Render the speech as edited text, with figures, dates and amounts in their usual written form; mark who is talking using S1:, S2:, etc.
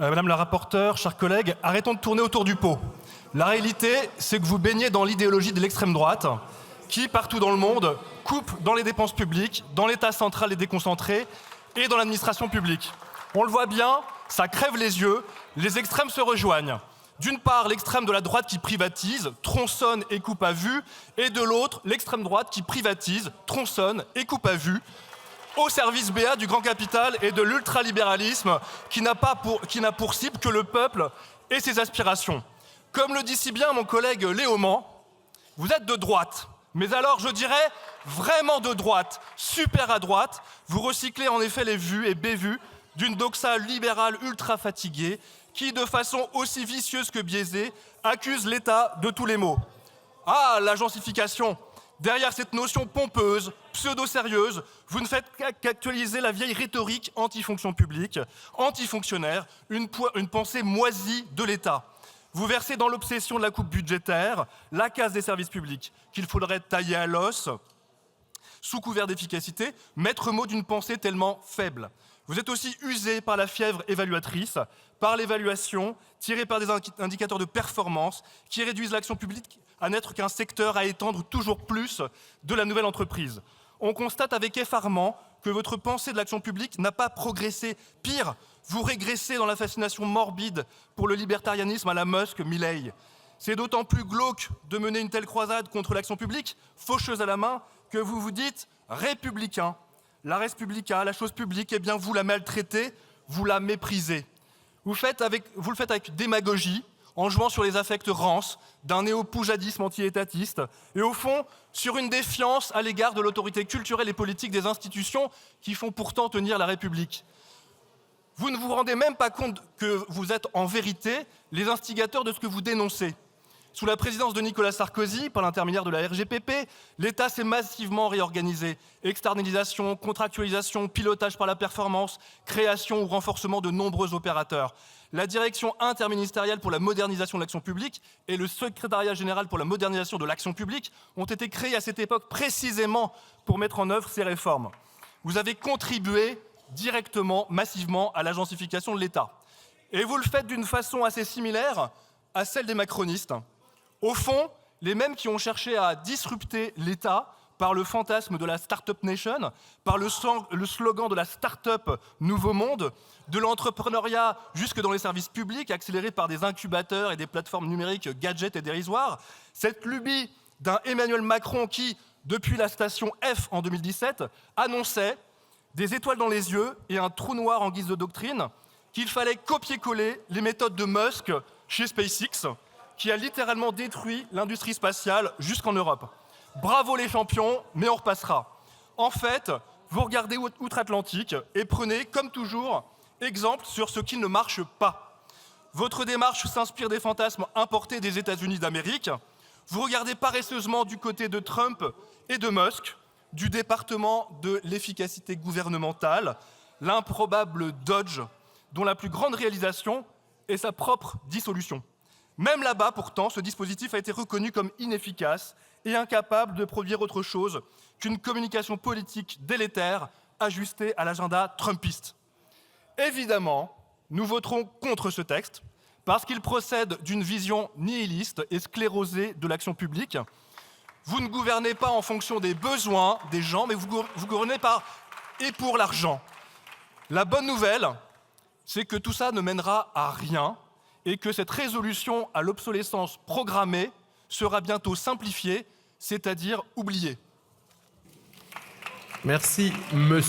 S1: Madame la rapporteure, chers collègues, arrêtons de tourner autour du pot. La réalité, c'est que vous baignez dans l'idéologie de l'extrême droite, qui, partout dans le monde, coupe dans les dépenses publiques, dans l'État central et déconcentré, et dans l'administration publique. On le voit bien, ça crève les yeux, les extrêmes se rejoignent. D'une part, l'extrême de la droite qui privatise, tronçonne et coupe à vue, et de l'autre, l'extrême droite qui privatise, tronçonne et coupe à vue, au service béat du grand capital et de l'ultralibéralisme qui n'a pour cible que le peuple et ses aspirations. Comme le dit si bien mon collègue Léaumont, vous êtes de droite, mais alors je dirais vraiment de droite, super à droite. Vous recyclez en effet les vues et bévues d'une doxa libérale ultra fatiguée qui, de façon aussi vicieuse que biaisée, accuse l'État de tous les maux. Ah, l'agencification. Derrière cette notion pompeuse, pseudo-sérieuse, vous ne faites qu'actualiser la vieille rhétorique anti-fonction publique, anti-fonctionnaire, une pensée moisie de l'État. Vous versez dans l'obsession de la coupe budgétaire, la casse des services publics, qu'il faudrait tailler à l'os, sous couvert d'efficacité, maître mot d'une pensée tellement faible. Vous êtes aussi usé par la fièvre évaluatrice, par l'évaluation, tirée par des indicateurs de performance qui réduisent l'action publique à n'être qu'un secteur à étendre toujours plus de la nouvelle entreprise. On constate avec effarement que votre pensée de l'action publique n'a pas progressé. Pire, vous régressez dans la fascination morbide pour le libertarianisme à la Musk, Milei. C'est d'autant plus glauque de mener une telle croisade contre l'action publique, faucheuse à la main, que vous vous dites républicain. La res publica, la chose publique, eh bien vous la maltraitez, vous la méprisez. Vous le faites avec démagogie, en jouant sur les affects rances d'un néo-poujadisme anti-étatiste, et au fond, sur une défiance à l'égard de l'autorité culturelle et politique des institutions qui font pourtant tenir la République. Vous ne vous rendez même pas compte que vous êtes en vérité les instigateurs de ce que vous dénoncez. Sous la présidence de Nicolas Sarkozy, par l'intermédiaire de la RGPP, l'État s'est massivement réorganisé. Externalisation, contractualisation, pilotage par la performance, création ou renforcement de nombreux opérateurs. La direction interministérielle pour la modernisation de l'action publique et le secrétariat général pour la modernisation de l'action publique ont été créés à cette époque précisément pour mettre en œuvre ces réformes. Vous avez contribué directement, massivement à l'agencification de l'État. Et vous le faites d'une façon assez similaire à celle des macronistes. Au fond, les mêmes qui ont cherché à disrupter l'État par le fantasme de la Start-up Nation, par le slogan de la Start-up Nouveau Monde, de l'entrepreneuriat jusque dans les services publics, accéléré par des incubateurs et des plateformes numériques gadgets et dérisoires, cette lubie d'un Emmanuel Macron qui, depuis la station F en 2017, annonçait des étoiles dans les yeux et un trou noir en guise de doctrine, qu'il fallait copier-coller les méthodes de Musk chez SpaceX, qui a littéralement détruit l'industrie spatiale jusqu'en Europe. Bravo les champions, mais on repassera. En fait, vous regardez outre-Atlantique et prenez, comme toujours, exemple sur ce qui ne marche pas. Votre démarche s'inspire des fantasmes importés des États-Unis d'Amérique. Vous regardez paresseusement du côté de Trump et de Musk, du département de l'efficacité gouvernementale, l'improbable Dodge, dont la plus grande réalisation est sa propre dissolution. Même là-bas, pourtant, ce dispositif a été reconnu comme inefficace et incapable de produire autre chose qu'une communication politique délétère ajustée à l'agenda trumpiste. Évidemment, nous voterons contre ce texte parce qu'il procède d'une vision nihiliste et sclérosée de l'action publique. Vous ne gouvernez pas en fonction des besoins des gens, mais vous gouvernez par et pour l'argent. La bonne nouvelle, c'est que tout ça ne mènera à rien et que cette résolution à l'obsolescence programmée sera bientôt simplifiée, c'est-à-dire oubliée.
S2: Merci, monsieur.